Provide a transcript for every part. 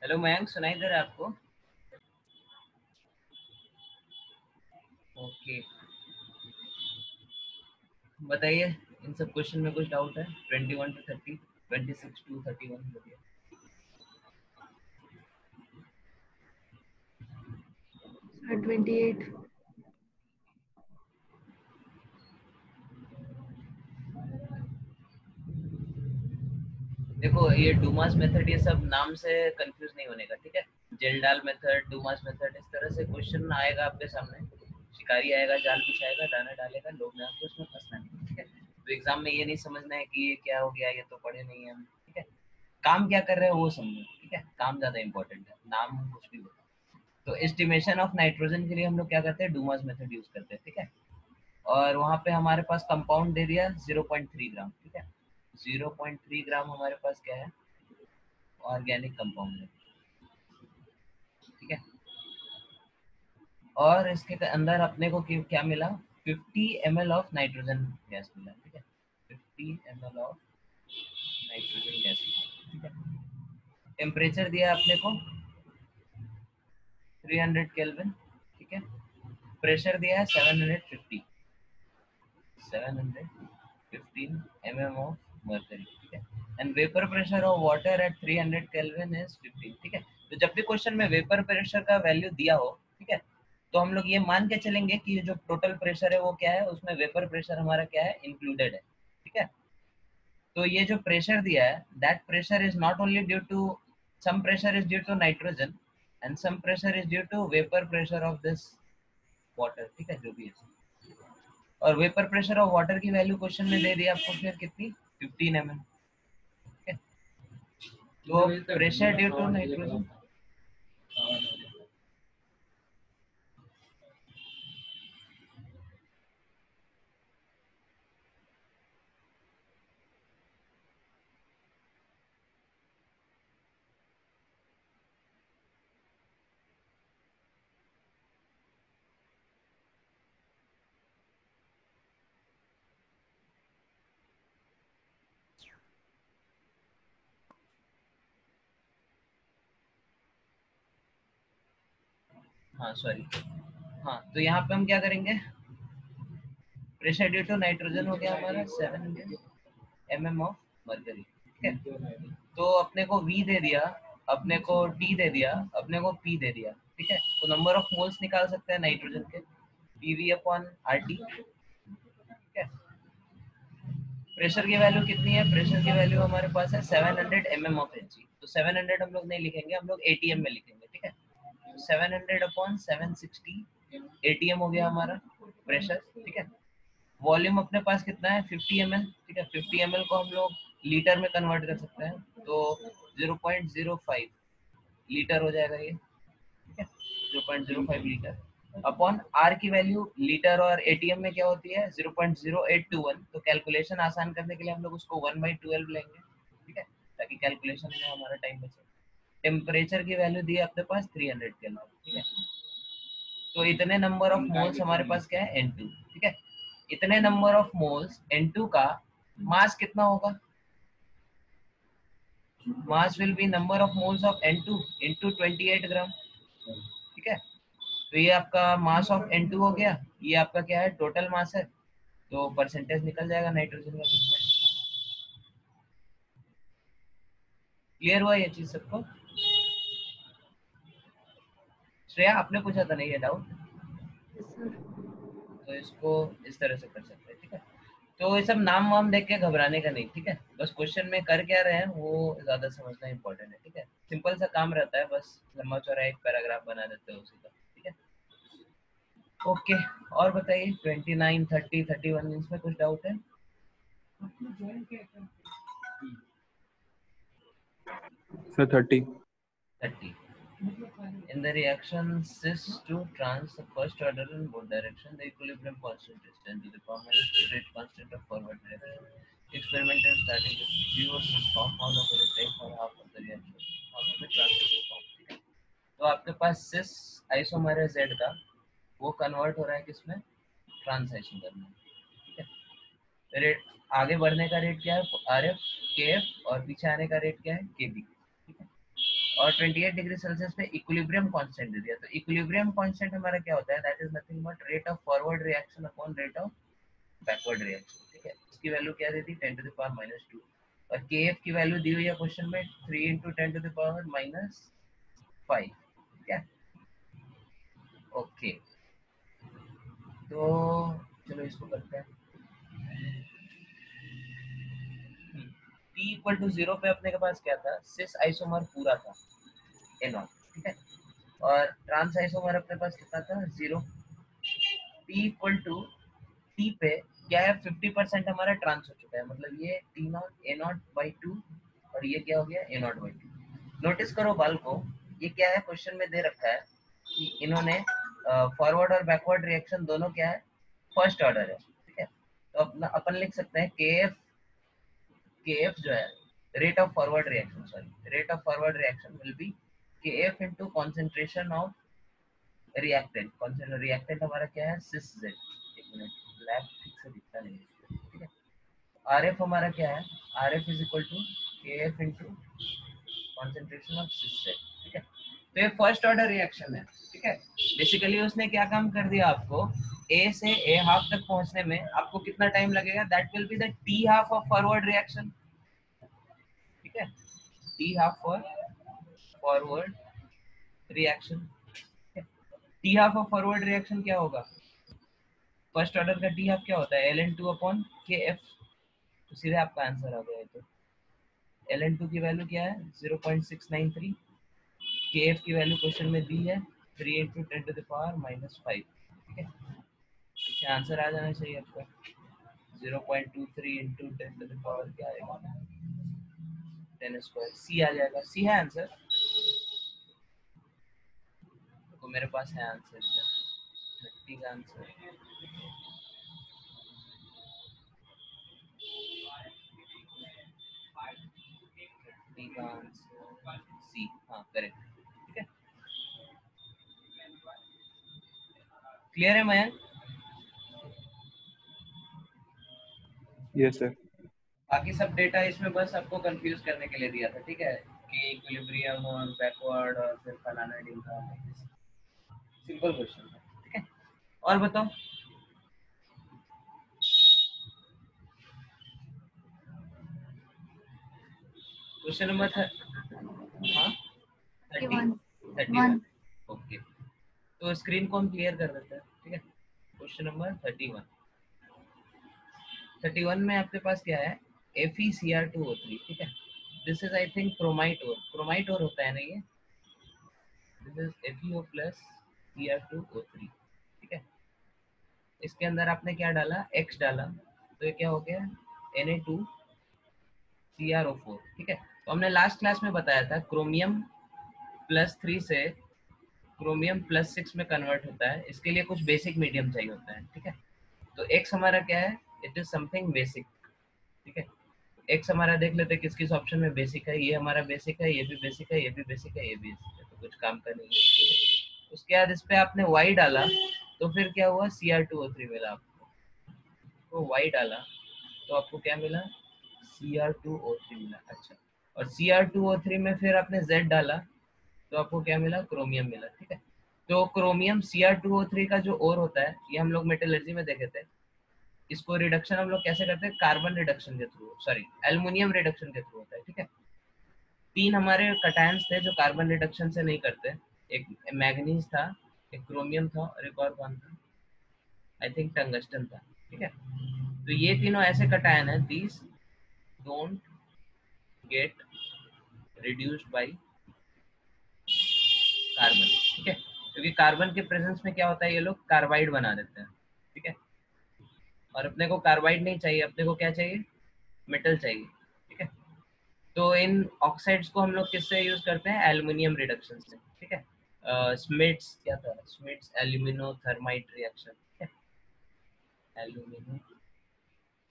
Hello Mayank, सुनाई दे रहा है आपको? ओके, बताइए। इन सब क्वेश्चन में कुछ डाउट है? 21 to 30, 26 to 31 बताइए। 28। देखो, ये डूमास मेथड, ये सब नाम से कंफ्यूज नहीं होने का, ठीक है। जेलडाल मेथड, डूमास मेथड, इस तरह से क्वेश्चन आएगा आपके सामने। शिकारी आएगा, जाल बिछाएगा, दाना डालेगा, लोग में आपको उसमें फंसना नहीं, ठीक है। तो एग्जाम में ये नहीं समझना है कि ये क्या हो गया, ये तो पढ़े नहीं है हम, ठीक है। काम क्या कर रहे हैं वो समझो, ठीक है। काम ज्यादा इंपॉर्टेंट है, नाम कुछ भी होता है। तो एस्टिमेशन ऑफ नाइट्रोजन के लिए हम लोग क्या करते हैं? डूमास मेथड यूज करते हैं, ठीक है। और वहाँ पे हमारे पास कंपाउंड दे दिया 0.3 ग्राम, ठीक है। 0.3 ग्राम हमारे पास क्या है? ऑर्गेनिक कंपाउंड है, ठीक है। और इसके अंदर अपने को क्या मिला? 50 ml ऑफ नाइट्रोजन गैस मिला, ठीक है। 50 ml ऑफ नाइट्रोजन गैस मिला, ठीक है। टेम्परेचर दिया अपने को 300 केल्विन, ठीक है। प्रेशर दिया है 750, 715 mm of mercury, ठीक है। And vapour pressure of water at 300 kelvin is 15, ठीक है। तो जब भी क्वेश्चन में वेपर प्रेशर का वैल्यू दिया हो, ठीक है, तो हम लोग ये मान के चलेंगे कि जो टोटल प्रेशर है वो क्या है, उसमें वेपर प्रेशर हमारा क्या है, इंक्लूडेड है, ठीक है। तो ये जो प्रेशर दिया है, that pressure is not only due to, some pressure is due to nitrogen and some pressure is due to vapour pressure of this water, ठीक है, जो भी है। और वेपर प्रेशर ऑफ वाटर की वैल्यू क्वेश्चन में दे दी आपको, फिर कितनी? 15 mm, ठीक है। तो प्रेशर ड्यू टू नाइट्रोजन, हाँ सॉरी, हाँ, तो यहाँ पे हम क्या करेंगे? प्रेशर ड्यू टू नाइट्रोजन हो गया हमारा 700 mm ऑफ मर्करी, ठीक है। तो अपने को V दे दिया, अपने को T दे दिया, अपने को P दे दिया, ठीक है। तो नंबर ऑफ मोल्स निकाल सकते हैं नाइट्रोजन के, PV अपॉन RT, ठीक है। प्रेशर की वैल्यू कितनी है? प्रेशर की वैल्यू हमारे पास है 700 mm ऑफ Hg। तो 700 हम लोग नहीं लिखेंगे, हम लोग ATM में लिखेंगे, ठीक है। तो 700 अपॉन 760 ATM हो गया हमारा प्रेशर, ठीक है। वॉल्यूम अपने पास कितना है? 50 ml, ठीक है। 50 ml को हम लोग लीटर में कन्वर्ट कर सकते हैं, तो 0.05 लीटर हो जाएगा ये, ठीक है। 0.05 लीटर अपॉन आर की वैल्यू लीटर और एटीएम में क्या होती है? 0.0821। तो कैलकुलेशन आसान करने के लिए हम लोग उसको 1/12 लेंगे, ठीक है, ताकि कैलकुलेशन में हमारा टाइम बचे। टेम्परेचर की वैल्यू दी है अपने पास 300 केल्विन, ठीक है। तो इतने नंबर ऑफ मोल्स हमारे पास क्या है? N2, ठीक है। इतने नंबर ऑफ मोल्स N2 का मास कितना होगा? Mass will be number of moles of N2 into 28 ग्राम, ठीक है। तो ये आपका मास ऑफ N2 हो गया, ये आपका क्या है? टोटल मास है। तो परसेंटेज निकल जाएगा नाइट्रोजन का कितना है। क्लियर हुआ ये चीज सबको? श्रेया, आपने पूछा था नहीं ये डाउट? Yes sir. तो इसको इस तरह से कर सकते हैं, ठीक है। तो ये सब नाम वाम देख के घबराने का नहीं, ठीक है। बस क्वेश्चन में कर क्या रहे हैं वो ज्यादा समझना इंपॉर्टेंट है, ठीक है। सिंपल सा काम रहता है, बस लंबा चौड़ा एक पैराग्राफ बना देते हो उसी का, ठीक है। ओके, और बताइए 29, 30, 31 इसमें कुछ डाउट है? Sir 30। 30, in the reaction cis to trans the first order in both direction, the equilibrium constant is 10 to the power rate constant of forward direction. Experiment is starting with zero cis form. How long will it take for half of the reaction? Half of the transition form. तो आपके पास cis isomer है Z का, वो convert हो रहा है किसमें? Trans isomer में, ठीक है। रेट आगे बढ़ने का रेट क्या है? RF KF, और पीछे आने का रेट क्या है? KB, ठीक है। और 28 डिग्री सेल्सियस पे इक्विलिब्रियम कांस्टेंट दे दिया। तो इक्विलिब्रियम कांस्टेंट हमारा क्या होता है, that is nothing but rate of forward reaction upon rate of backward reaction. ठीक है, इसकी वैल्यू क्या दे दी, 10 टू द पावर -2, और kf की वैल्यू दी हुई है क्वेश्चन में 3 × 10 टू द पावर -5। ठीक है, ओके, तो चलो इसको करते हैं। T = 0 पे अपने के पास क्या था, सिस आइसोमर पूरा था एनॉन। ठीक है, और ट्रांस आइसोमर अपने पास कितना था, 0। T = T पे क्या है, 50% हमारा ट्रांस हो चुका है, मतलब ये T0 A0/2 और ये क्या हो गया, A0/2। नोटिस करो बाल को, ये क्या है, क्वेश्चन में दे रखा है कि इन्होंने फॉरवर्ड और बैकवर्ड रिएक्शन दोनों क्या है, फर्स्ट ऑर्डर है। ठीक है, तो अपना अपन लिख सकते हैं kf जो है rate of forward reaction, sorry rate of forward reaction will be kf into concentration of reactant. Reactant हमारा क्या है, सिस z। एक मिनट, ब्लैक ठीक से दिखता नहीं है। ठीक है, rf हमारा क्या है, rf is equal to kf into concentration of cis z। ठीक है, तो ये फर्स्ट ऑर्डर रिएक्शन है। ठीक है, बेसिकली उसने क्या काम कर दिया, आपको ए से ए हाफ तक पहुंचने में आपको कितना टाइम लगेगा, that will be the T half of forward reaction. ठीक है, T half for forward reaction. T half of forward reaction क्या होगा, फर्स्ट ऑर्डर का टी हाफ क्या होता है, ln2/kf। तो सीधे आपका आंसर आ गया। तो ln2 की वैल्यू क्या है, 0.693, kf की वैल्यू क्वेश्चन में दी है 3 × 10 टू द पावर -5। ठीक है, इससे आंसर आ जाना चाहिए आपका 0.23 × 10 टू द पावर क्या आएगा, 10²। सी आ जाएगा, सी है आंसर। तो मेरे पास है आंसर, 30 का आंसर। का आंसर सी, हाँ करेक्ट। ठीक है, क्लियर है मयंक? Yes sir. बाकी सब डेटा इसमें बस आपको कंफ्यूज करने के लिए दिया था। ठीक है, कि इक्विलिब्रियम और बैकवर्ड और फिर फलाना ढिमका, सिंपल क्वेश्चन था। ठीक है, और बताओ। क्वेश्चन नंबर हाँ 31। ओके, तो स्क्रीन को हम क्लियर कर देते हैं। ठीक है, क्वेश्चन नंबर 31 में आपके पास क्या है, FeCr2O3। ठीक है, this is I think chromite ore, chromite ore होता है ना ये, this is FeO plus Cr2O3। ठीक है, इसके अंदर आपने क्या डाला, X डाला, तो ये क्या हो गया, Na2CrO4। ठीक है, तो हमने लास्ट क्लास में बताया था क्रोमियम +3 से क्रोमियम +6 में कन्वर्ट होता है, इसके लिए कुछ बेसिक मीडियम चाहिए होता है। ठीक है, तो X हमारा क्या है, इट इज समथिंग बेसिक। ठीक है, X हमारा देख लेते हैं किस किस ऑप्शन में बेसिक है, ये हमारा बेसिक है, ये भी बेसिक है, ये भी बेसिक है, ये भी बेसिक है, तो कुछ काम का नहीं है। ठीक है? उसके बाद इस पे आपने Y डाला, तो फिर क्या हुआ, Cr2O3 मिला आपको। तो Y डाला तो आपको क्या मिला, Cr2O3 मिला। अच्छा, और Cr2O3 में फिर आपने Z डाला तो आपको क्या मिला, क्रोमियम मिला। ठीक है, तो क्रोमियम Cr2O3 का जो ओर होता है, ये हम लोग मेटलर्जी में देखे थे। इसको रिडक्शन हम लोग कैसे करते हैं, कार्बन रिडक्शन के थ्रू, सॉरी एल्युमिनियम रिडक्शन के थ्रू होता है। ठीक है, 3 हमारे कटायंस थे जो कार्बन रिडक्शन से नहीं करते, एक मैग्नीज था, एक क्रोमियम था, और एक और कौन था, आई थिंक टंगस्टन था। ठीक है, तो ये तीनों ऐसे कटायन है, these don't get reduced by carbon. ठीक है, क्योंकि कार्बन के प्रेजेंस में क्या होता है, ये लोग कार्बाइड बना देते हैं। ठीक है, और अपने को कार्बाइड नहीं चाहिए, अपने को क्या चाहिए, मेटल चाहिए। ठीक है, तो इन ऑक्साइड्स को हम लोग किससे यूज करते हैं, एल्युमिनियम रिडक्शन से। ठीक है, स्मिट्स क्या था, स्मिट्स एल्यूमिनो थर्माइट रिएक्शन। ठीक है, एल्यूमिनो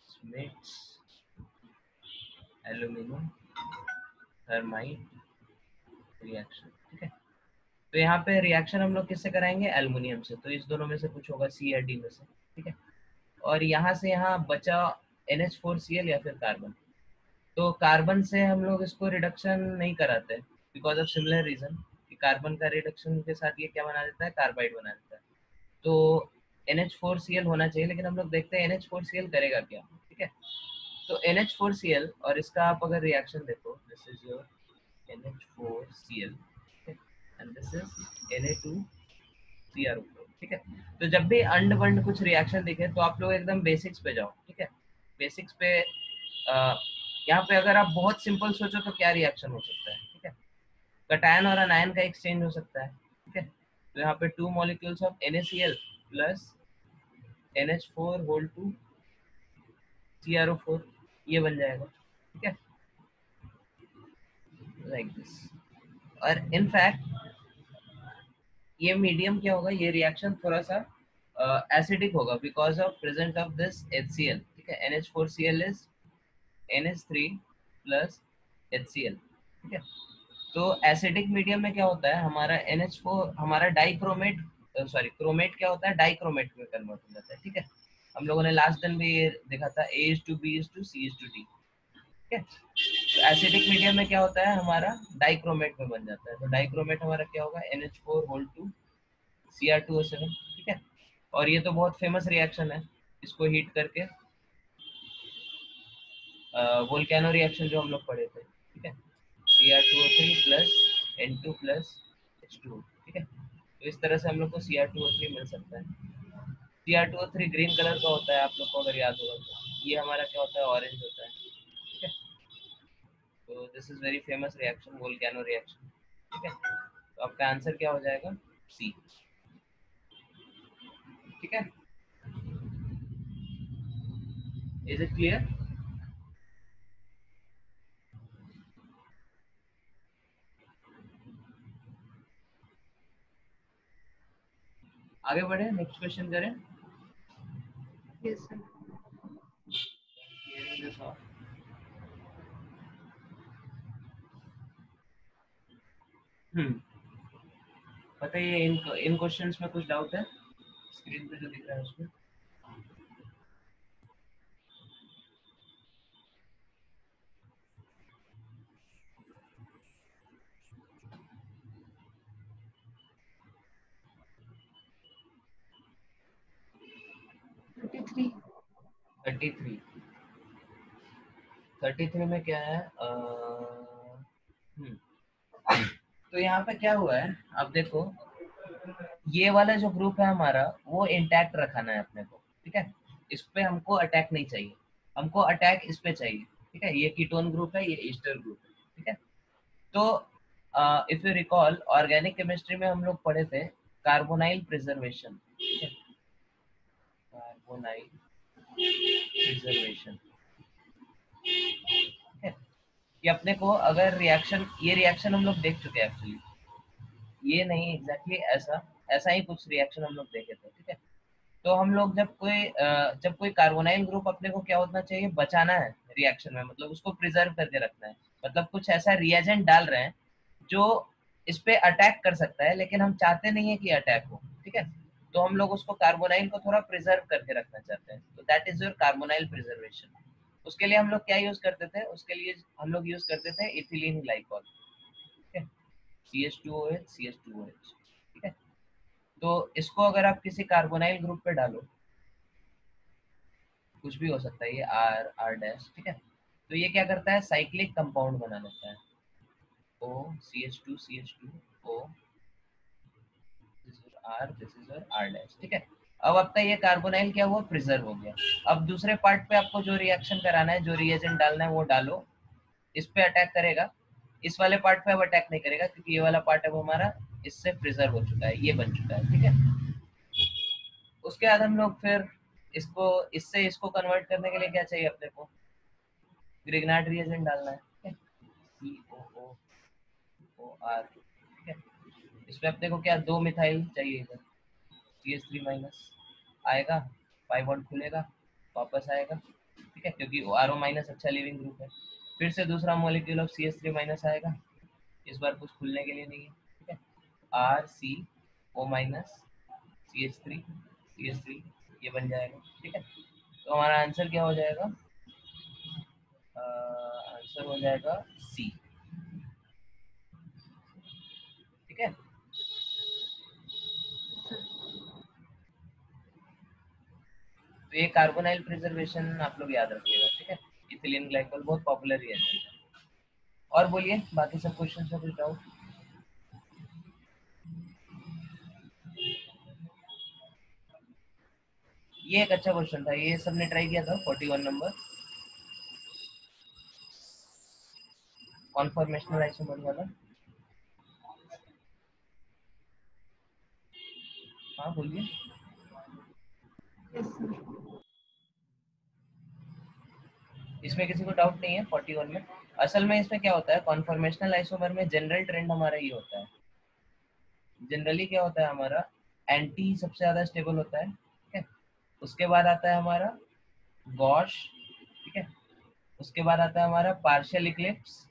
स्मिट्स एल्यूमिनो थर्माइट रिएक्शन। ठीक है, तो यहाँ पे रिएक्शन हम लोग किससे कराएंगे, एल्युमिनियम से, तो इस दोनों में से कुछ होगा, सी या डी में से। ठीक है, और यहाँ से यहाँ बचा NH4Cl या फिर कार्बन। तो कार्बन से हम लोग इसको रिडक्शन नहीं कराते, बिकॉज ऑफ सिमिलर रीजन कि कार्बन का रिडक्शन के साथ ये क्या बना देता है, कार्बाइड बना देता है। तो NH4Cl होना चाहिए, लेकिन हम लोग देखते हैं NH4Cl करेगा क्या, ठीक है। तो NH4Cl और इसका आप अगर रिएक्शन देखो, this is your NH4Cl and this is Na2CrO4, ठीक है। तो जब भी अंड वंड कुछ रिएक्शन दिखे तो आप लोग एकदम बेसिक्स पे जाओ, ठीक है। बेसिक्स पे यहाँ पे अगर आप बहुत सिंपल सोचो तो क्या रिएक्शन हो सकता है, ठीक है। कटायन और अनायन का एक्सचेंज हो सकता है, ठीक है। तो यहाँ पे 2 molecules of NaCl plus NH4 whole two CrO4 ये बन जाएगा, ठीक है, लाइक दिस। और इनफैक्ट ये मीडियम क्या होगा, ये रिएक्शन थोड़ा सा एसिडिक होगा because of present of this HCl, ठीक है। NH4Cl is NH3 plus HCl, ठीक है। तो एसिडिक मीडियम में क्या होता है, हमारा NH4 हमारा डाइक्रोमेट, सॉरी क्रोमेट क्या होता है, डाइक्रोमेट में कन्वर्ट हो जाता है, ठीक है। हम लोगों ने लास्ट दिन भी ये देखा था A:2B:2C:2D, ठीक है। तो एसिडिक मीडियम में क्या होता है, हमारा डाइक्रोमेट में बन जाता है। तो डाइक्रोमेट हमारा क्या होगा, NH4 होल टू Cr2O7, ठीक है। और ये तो बहुत फेमस रिएक्शन है, इसको हीट करके वोल्केनो रिएक्शन जो हम लोग पढ़े थे, ठीक है। Cr2O3 plus N2 plus H2O, ठीक है। तो इस तरह से हम लोग को Cr2O3 मिल सकता है। Cr2O3 ग्रीन कलर का होता है, आप लोग को अगर याद होगा तो। ये हमारा क्या होता है, ऑरेंज होता है, ठीक है। तो this is very famous reaction, volcano reaction, ठीक है। तो आपका आंसर क्या हो जाएगा, सी, ठीक है। Is it clear? आगे बढ़े, नेक्स्ट क्वेश्चन करें। Yes, sir. बताइए, इन क्वेश्चंस में कुछ डाउट है, स्क्रीन पे जो दिख रहा है उसमें। Thirty-three. 33 33 में क्या है, तो यहाँ पे क्या हुआ है, आप देखो, ये वाला जो ग्रुप है हमारा वो इंटैक्ट रखाना है अपने को, ठीक है। इस पे हमको अटैक नहीं चाहिए, हमको अटैक इस पे चाहिए, ठीक है। ये कीटोन ग्रुप है, ये ईस्टर ग्रुप है, ठीक है। तो if you recall, organic chemistry में हम लोग पढ़े थे कार्बोनाइल प्रिजर्वेशन, ठीक है। कार्बोनाइल प्रिजर्वेशन, ठीक है। कि अपने को अगर रिएक्शन, ये रिएक्शन हम लोग देख चुके हैं एक्चुअली, ये नहीं एग्जैक्टली ऐसा, ऐसा ही कुछ रिएक्शन हम लोग देखे थे, ठीक है। तो हम लोग जब कोई कार्बोनाइल ग्रुप अपने को क्या होना चाहिए, बचाना है रिएक्शन में, मतलब उसको प्रिजर्व करके रखना है, मतलब कुछ ऐसा रिएजेंट डाल रहे हैं जो इस पे अटैक कर सकता है, लेकिन हम चाहते नहीं है कि अटैक हो, ठीक है। तो हम लोग उसको कार्बोनाइल को थोड़ा प्रिजर्व करके रखना चाहते हैं, तो that is your carbonyl preservation. उसके लिए हम लोग क्या यूज करते थे, उसके लिए हम लोग यूज करते थे इथिलीन ग्लाइकॉल, ठीक है। CH2OH CH2OH, ठीक है। तो इसको अगर आप किसी कार्बोनाइल ग्रुप पे डालो, कुछ भी हो सकता है, ये R डैश, ठीक है। तो ये क्या करता है, साइक्लिक कंपाउंड बना लेता है, O CH2 CH2 O, this is R, this is R dash, ठीक है। अब आपका ये कार्बोनाइल क्या हुआ, प्रिजर्व हो गया। अब दूसरे पार्ट पे आपको जो रिएक्शन कराना है, जो रिएजेंट डालना है वो डालो, इस पे अटैक करेगा, इस वाले पार्ट पे अब अटैक नहीं करेगा क्योंकि ये वाला पार्ट अब हमारा इससे प्रिजर्व हो चुका है, ये बन चुका है, ठीक है। उसके बाद हम लोग फिर इसको, इससे इसको कन्वर्ट करने के लिए क्या चाहिए अपने को, ग्रिग्नार्ड रिएजेंट डालना है, ठीक है। COOOR, ठीक है। इसमें अपने को क्या, 2 मिथाइल चाहिए, इधर CH3 माइनस आएगा, 5 बॉन्ड खुलेगा, वापस आएगा, ठीक है, क्योंकि RO माइनस अच्छा लिविंग ग्रुप है। फिर से दूसरा मॉलिक्यूल ऑफ CH3 माइनस आएगा, इस बार कुछ खुलने के लिए नहीं है, ठीक है। RCO माइनस CH3 ये बन जाएगा, ठीक है। तो हमारा आंसर क्या हो जाएगा, आंसर हो जाएगा सी। ठीक है। तो ये कार्बोनाइल प्रिजर्वेशन आप लोग याद रखिएगा, ठीक है। इथिलीन ग्लाइकोल बहुत पॉपुलर रिएजेंट है। और बोलिए बाकी सब क्वेश्चन से कुछ डाउट? ये एक अच्छा क्वेश्चन था, ये सबने ट्राई किया था 41 नंबर, कॉन्फॉर्मेशनल आइसोमर वाला। हाँ बोलिए। Yes sir. इसमें किसी को डाउट नहीं है 41 में? असल में इसमें क्या होता है, कॉन्फॉर्मेशनल आइसोमर में जनरल ट्रेंड हमारा ये होता है, जनरली क्या होता है हमारा, एंटी सबसे ज्यादा स्टेबल होता है, ठीक है। उसके बाद आता है हमारा गॉश, ठीक है। उसके बाद आता है हमारा पार्शियल इक्लिप्स,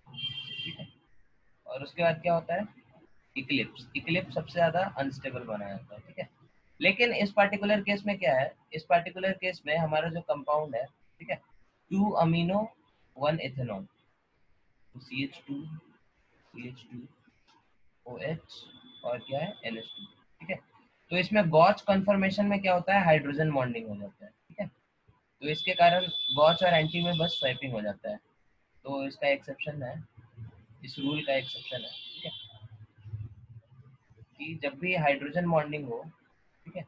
ठीक है। और उसके बाद क्या होता है, इक्लिप्स। इक्लिप्स सबसे ज्यादा अनस्टेबल माना जाता है, ठीक है। लेकिन इस पर्टिकुलर केस में क्या है, इस पर्टिकुलर केस में हमारा जो कंपाउंड है, ठीक है, 2 अमीनो 1 इथेनॉल, तो CH2 CH2 OH और क्या है NH2, ठीक है। तो इसमें गॉच कन्फर्मेशन में क्या होता है, हाइड्रोजन बॉन्डिंग हो जाता है, ठीक है। तो इसके कारण गॉच और एंटी में बस स्वैपिंग हो जाता है, तो इसका एक्सेप्शन है, इस रूल का एक्सेप्शन है, ठीक है, कि जब भी हाइड्रोजन बॉन्डिंग हो, ठीक है,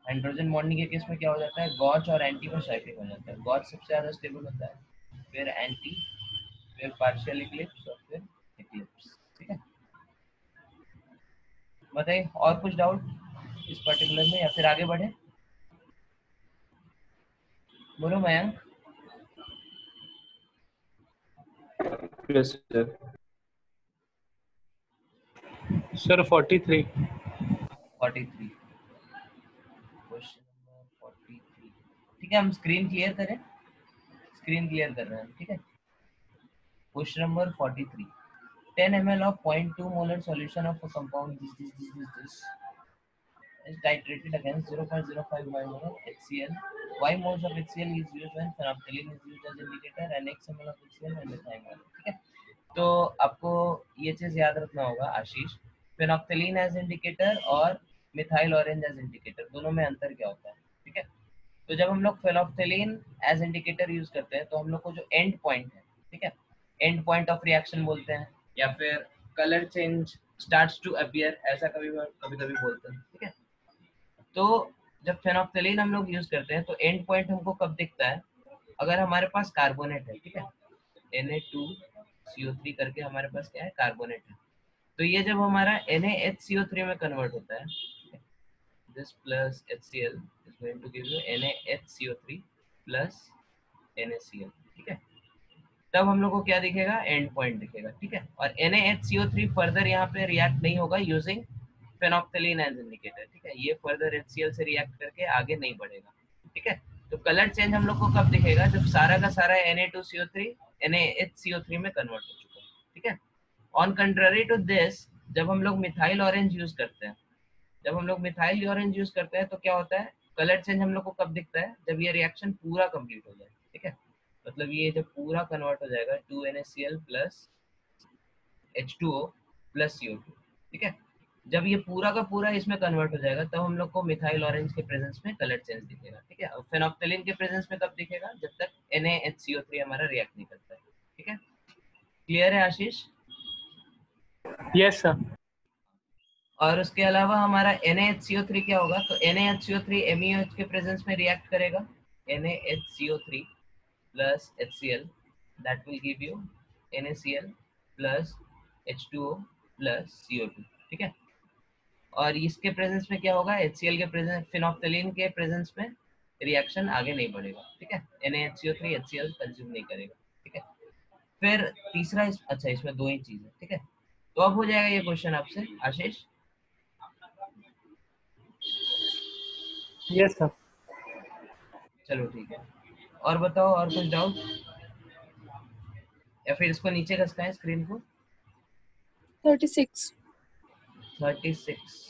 हाइड्रोजन बॉन्डिंग के केस में क्या हो जाता है, गॉच और एंटी में स्वैपिंग हो जाता है। गॉच सबसे ज्यादा स्टेबल होता है, फिर एंटी, फिर पार्शियल इक्लिप्स और फिर इक्लिप्स, ठीक है। बताइए और कुछ डाउट इस पर्टिकुलर में या फिर आगे बढ़े? बोलो Mayank. Yes, sir. Sir 43। 43, question number 43, ठीक है। हम स्क्रीन क्लियर करें, स्क्रीन क्लियर कर रहे हैं, ठीक है। Question number 43, 10 ml of 0.2 molar solution of a compound this is titrated against 0.05 molar HCl. Y moles of HCl is used when phenolphthalein is used as indicator and X ml of HCl when methyl, ठीक है। तो आपको ये चीज याद रखना होगा आशीष, फेनोक्थिलीन as indicator और मिथाइल ऑरेंज एज इंडिकेटर, दोनों में अंतर क्या होता है, ठीक है। तो जब हम लोग फेनोक्थिलीन एज इंडिकेटर यूज करते हैं तो हम लोग को जो एंड पॉइंट है, ठीक है, एंड पॉइंट ऑफ रिएक्शन बोलते हैं, या फिर colour change starts to appear, ऐसा कभी कभी बोलते हैं, ठीक है। तो जब फेनोक्थिलीन हम लोग यूज करते हैं तो एंड पॉइंट हमको कब दिखता है, अगर हमारे पास कार्बोनेट है, ठीक है, Na2CO3 करके हमारे पास क्या है, कार्बोनेट है। तो ये जब हमारा NaHCO3 में कन्वर्ट होता है, this plus HCl is going to give you NaHCO3 plus NaCl, ठीक है। तब हम लोग को क्या दिखेगा, एंड पॉइंट दिखेगा, ठीक है। और NaHCO3 फर्दर यहाँ पे रिएक्ट नहीं होगा यूजिंग फेनोक्थिलीन एज इंडिकेटर, ठीक है। ये फर्दर HCl से रिएक्ट करके आगे नहीं बढ़ेगा, ठीक है। तो कलर चेंज हम लोग को कब दिखेगा, जब सारा का सारा Na2CO3 NaHCO3 में कन्वर्ट हो चुका है, ठीक है। ऑन कंट्ररी टू दिस, जब हम लोग मिथाइल ऑरेंज यूज करते हैं, जब हम लोग मिथाइल ऑरेंज यूज करते हैं तो क्या होता है, कलर चेंज हम लोग को कब दिखता है, जब ये रिएक्शन पूरा कंप्लीट हो जाए, ठीक है। मतलब ये जब पूरा कन्वर्ट हो जाएगा 2NaCl plus H2O plus CO2, ठीक है। जब ये पूरा का पूरा इसमें कन्वर्ट हो जाएगा तब हम लोग को मिथाइल ऑरेंज के प्रेजेंस में कलर चेंज दिखेगा, ठीक है। और फेनोक्थिलीन के प्रेजेंस में कब दिखेगा, जब तक NaHCO3 हमारा रिएक्ट नहीं करता है, ठीक है। क्लियर है आशीष? Yes sir. और उसके अलावा हमारा NaHCO3 क्या होगा, तो NaHCO3 MEOH के प्रेजेंस में रिएक्ट करेगा, NaHCO3 plus HCl, that will give you NaCl plus H2O plus CO2, ठीक है। और इसके प्रेजेंस में क्या होगा, HCl के प्रेजेंस, फेनोक्थिलीन के प्रेजेंस में रिएक्शन आगे नहीं बढ़ेगा, ठीक है। NaHCO3 HCl कंज्यूम नहीं करेगा, ठीक है। फिर तीसरा अच्छा इसमें दो ही चीज है, ठीक है। तो अब हो जाएगा ये क्वेश्चन आपसे आशीष। Yes sir. चलो ठीक है, और बताओ और कुछ डाउट, या फिर इसको नीचे खसका है स्क्रीन को। 36. 36.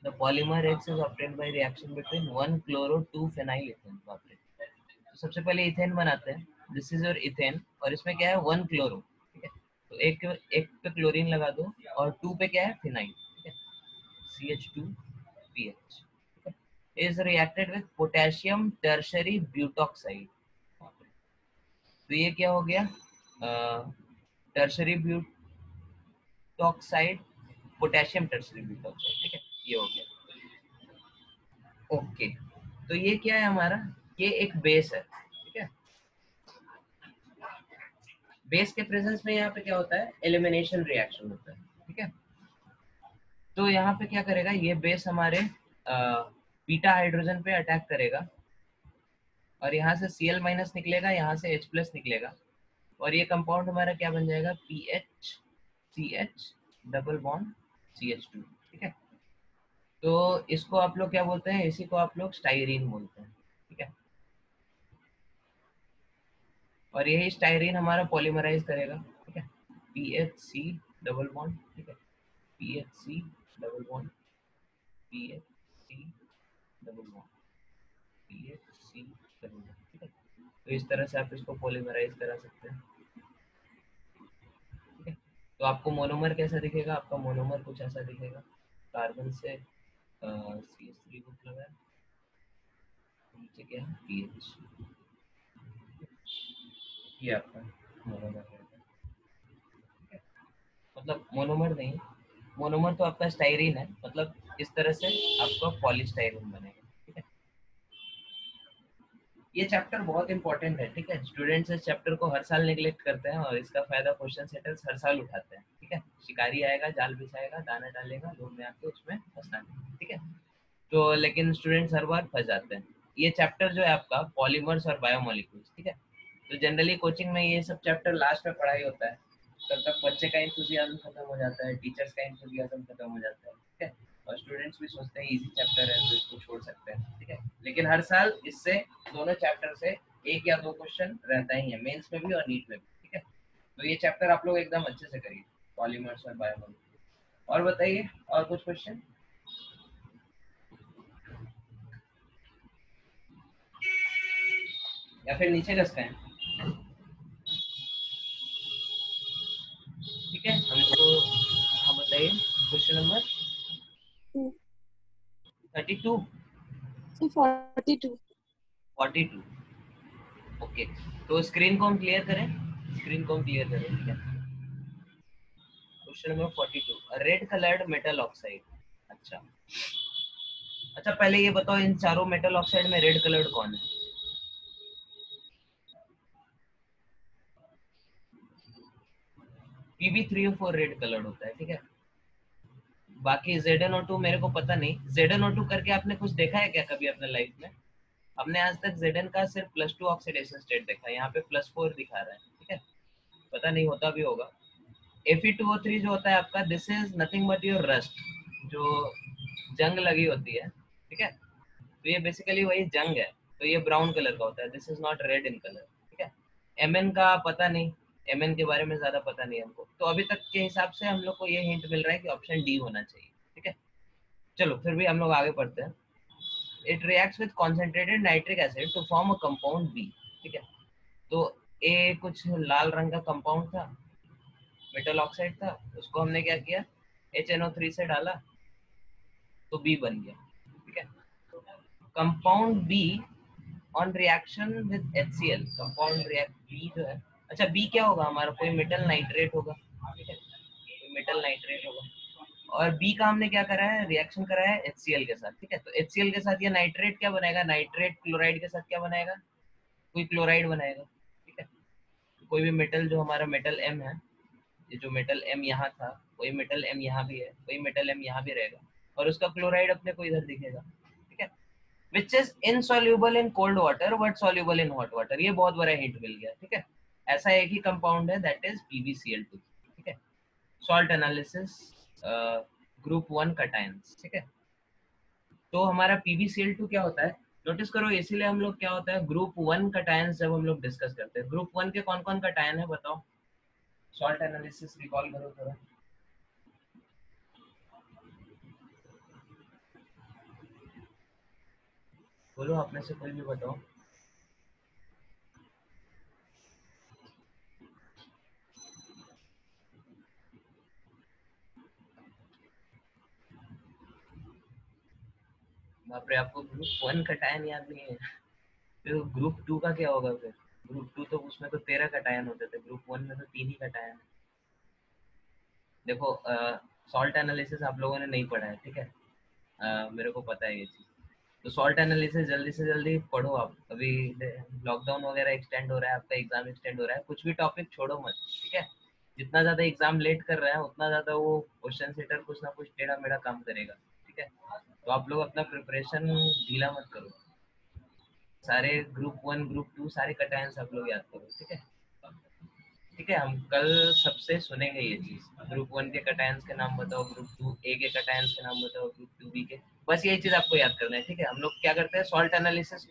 The polymer X is obtained by reaction between 1 chloro 2 phenyl ethane. बाप रे। तो सबसे पहले इथेन बनाते हैं, दिस इज योर इथेन, और इसमें क्या है 1 क्लोरो, ठीक है। तो एक एक पे क्लोरीन लगा दो और 2 पे क्या है फिनाइल, ठीक है, CH2PH, ठीक है, is reacted with potassium tertiary butoxide. तो ये क्या हो गया, tertiary butoxide, potassium tertiary butoxide, ठीक है, ये हो गया। ओके, तो ये क्या है हमारा, ये एक बेस है, ठीक है। बेस के प्रेजेंस में यहाँ पे क्या होता है, एलिमिनेशन रिएक्शन होता है, ठीक है। तो यहाँ पे क्या करेगा, ये बेस हमारे बीटा हाइड्रोजन पे अटैक करेगा और यहाँ से Cl माइनस निकलेगा, यहाँ से H प्लस निकलेगा और ये कंपाउंड हमारा क्या बन जाएगा, PHCH डबल बॉन्ड CH2, ठीक है। तो इसको आप लोग क्या बोलते हैं, इसी को आप लोग स्टाइरीन बोलते हैं, ठीक है। और यही स्टाइरीन हमारा पॉलीमराइज करेगा, ठीक है, PHC डबल बॉन्ड, ठीक है, PHC double bond, PHC double bond, PHC double bond, ठीक है। तो इस तरह से आप इसको पॉलीमराइज करा सकते हैं, ठीक है। तो आपको मोनोमर कैसा दिखेगा, आपका मोनोमर कुछ ऐसा दिखेगा, कार्बन से CH3 ग्रुप लगा है, नीचे क्या है PH, ये आपका मोनोमर है, ठीक है। मतलब मोनोमर नहीं, मोनोमर तो आपका स्टाइरीन है, मतलब इस तरह से आपका पॉलीस्टाइरीन बनेगा, ठीक है। ये चैप्टर बहुत इंपॉर्टेंट है, ठीक है। स्टूडेंट्स इस चैप्टर को हर साल नेग्लेक्ट करते हैं और इसका फायदा क्वेश्चन सेटर्स हर साल उठाते हैं, ठीक है। शिकारी आएगा, जाल बिछाएगा, दाना डालेगा, लोग में आके उसमें फंसना है, ठीक है। तो लेकिन स्टूडेंट्स हर बार फंस जाते हैं। ये चैप्टर जो है आपका पॉलीमर्स और बायोमोलिक्यूल्स, ठीक है। तो जनरली कोचिंग में ये सब चैप्टर लास्ट में पढ़ाई होता है, तब तक बच्चे का इंथुजियाज्म खत्म हो जाता है, टीचर्स का इंथुजियाज्म खत्म हो जाता है, ठीक है। और स्टूडेंट्स भी सोचते हैं इजी चैप्टर है तो इसको छोड़ सकते हैं, ठीक है। लेकिन हर साल इससे दोनों चैप्टर से एक या दो क्वेश्चन रहता ही है, मेंस में भी और नीट में भी, ठीक है। तो ये चैप्टर आप लोग एकदम अच्छे से करिए, पॉलीमर्स और बायोमोलिक्यूल्स। और बताइए, और कुछ क्वेश्चन, या फिर नीचे कसका है, ठीक है। हम इसको, हाँ बताइए, क्वेश्चन नंबर 2. 32, So 42. 42, ओके। तो स्क्रीन को हम क्लियर करें, स्क्रीन को हम क्लियर करें, ठीक है। Question number 42, red coloured metal oxide. अच्छा अच्छा, पहले ये बताओ इन चारों मेटल ऑक्साइड में रेड कलर्ड कौन है? Pb3O4 रेड कलर्ड होता है, ठीक है। बाकी ZnO2 मेरे को पता नहीं, ZnO2 करके आपने कुछ देखा है क्या कभी अपने लाइफ में? हमने आज तक Zn का सिर्फ +2 ऑक्सीडेशन स्टेट देखा है, यहाँ पे +4 दिखा रहा है, ठीक है। पता नहीं, होता भी होगा। Fe2O3 जो होता है आपका, this is nothing but your rust, जो जंग लगी होती है, ठीक है। तो ये बेसिकली वही जंग है, तो ये ब्राउन कलर का होता है, this is not red in colour, ठीक है। Mn का पता नहीं, Mn के बारे में ज्यादा पता नहीं हमको, तो अभी तक के हिसाब से हम लोग को ये हिंट मिल रहा है कि ऑप्शन डी होना चाहिए, ठीक है। चलो फिर भी हम लोग आगे पढ़ते हैं। It reacts with concentrated nitric acid to form a compound B, ठीक है। तो ए कुछ लाल रंग का कंपाउंड था, मेटल ऑक्साइड था, उसको हमने क्या किया, HNO3 से डाला तो बी बन गया, ठीक है। Compound B on reaction with HCl, compound react B जो है, अच्छा बी क्या होगा हमारा, कोई मेटल नाइट्रेट होगा, ठीक है, कोई मेटल नाइट्रेट होगा। और बी का हमने क्या करा है, रिएक्शन करा है HCl के साथ, ठीक है। तो HCl के साथ ये नाइट्रेट क्या बनाएगा, नाइट्रेट क्लोराइड के साथ क्या बनाएगा, कोई क्लोराइड बनाएगा, ठीक है। कोई भी मेटल जो हमारा मेटल M है, ये जो मेटल M यहाँ था, वही मेटल M यहाँ भी है, वही मेटल M यहाँ भी रहेगा और उसका क्लोराइड अपने को इधर दिखेगा, ठीक है। Which is insoluble in cold water but soluble in hot water, ये बहुत बड़ा हिंट मिल गया, ठीक है। ऐसा एक ही कंपाउंड है, दैट इज PbCl2, ठीक है। सॉल्ट एनालिसिस, ग्रुप 1 कटायंस, ठीक है। तो हमारा PbCl2 क्या होता है, नोटिस करो, इसीलिए हम लोग क्या होता है, ग्रुप 1 कटायंस जब हम लोग डिस्कस करते हैं, ग्रुप 1 के कौन कौन कटायन है बताओ, सॉल्ट एनालिसिस रिकॉल करो थोड़ा। बोलो, आप में से कोई भी बताओ। बाप रे, आपको ग्रुप 1 कटायन याद नहीं है? फिर ग्रुप 2 का क्या होगा फिर? ग्रुप 2 तो उसमें तो 13 कटायन होते थे, ग्रुप 1 में तो 3 ही कटायन। देखो सॉल्ट एनालिसिस आप लोगों ने नहीं पढ़ा है, ठीक है? मेरे को पता है ये चीज़। तो सॉल्ट एनालिसिस जल्दी से जल्दी पढ़ो आप। अभी लॉकडाउन वगैरह एक्सटेंड हो रहा है, आपका एग्जाम एक्सटेंड हो रहा है, कुछ भी टॉपिक छोड़ो मत, ठीक है? जितना ज़्यादा एग्जाम लेट कर रहा है उतना ज़्यादा वो क्वेश्चन सेटर कुछ ना कुछ टेढ़ा मेढ़ा काम करेगा, ठीक है? तो आप लोग अपना प्रिपरेशन ढीला मत करो। सारे ग्रुप 1 ग्रुप 2 सारे कटायंस आप लोग याद करो, ठीक है? ठीक है, हम कल सबसे सुनेंगे ये चीज़। ग्रुप 1 के कटायंस के नाम बताओ, ग्रुप 2 ए के कटायंस के नाम बताओ, ग्रुप 2 बी के। बस यही चीज़ आपको याद करना है, ठीक है? हम लोग क्या करते हैं, सॉल्ट एनालिसिस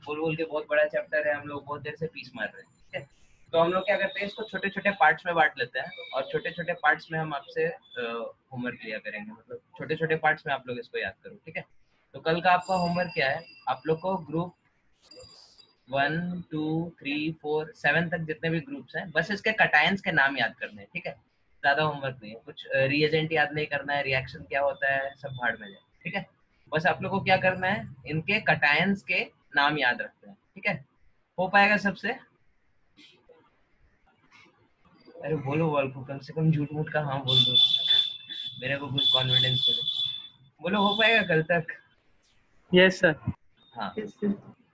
बोल बोल के बहुत बड़ा चैप्टर है, हम लोग बहुत देर से पीस मार रहे हैं, ठीक है? तो हम लोग क्या करते हैं, इसको छोटे छोटे पार्ट्स में बांट लेते हैं और छोटे छोटे पार्ट्स में हम आपसे होमवर्क लिया करेंगे। मतलब छोटे छोटे पार्ट्स में आप लोग इसको याद करो, ठीक है? तो कल का आपका होमवर्क क्या है, आप लोग को ग्रुप 1 2 3 4 7 तक जितने भी ग्रुप्स हैं बस इसके कटायंस के नाम याद करने हैं, ठीक है? ज्यादा होमवर्क नहीं है, कुछ रिएजेंट याद नहीं करना है, रिएक्शन क्या होता है सब भाड़ में जाए, ठीक है? बस आप लोग को क्या करना है, इनके कटायंस के नाम याद रखते हैं, ठीक है? हो पाएगा सबसे? अरे बोलो बोल को, कम से कम झूठ मूठ का हाँ बोल दो, मेरे को कुछ कॉन्फिडेंस मिले। बोलो हो पाएगा कल तक? Yes sir. हाँ, Yes, sir.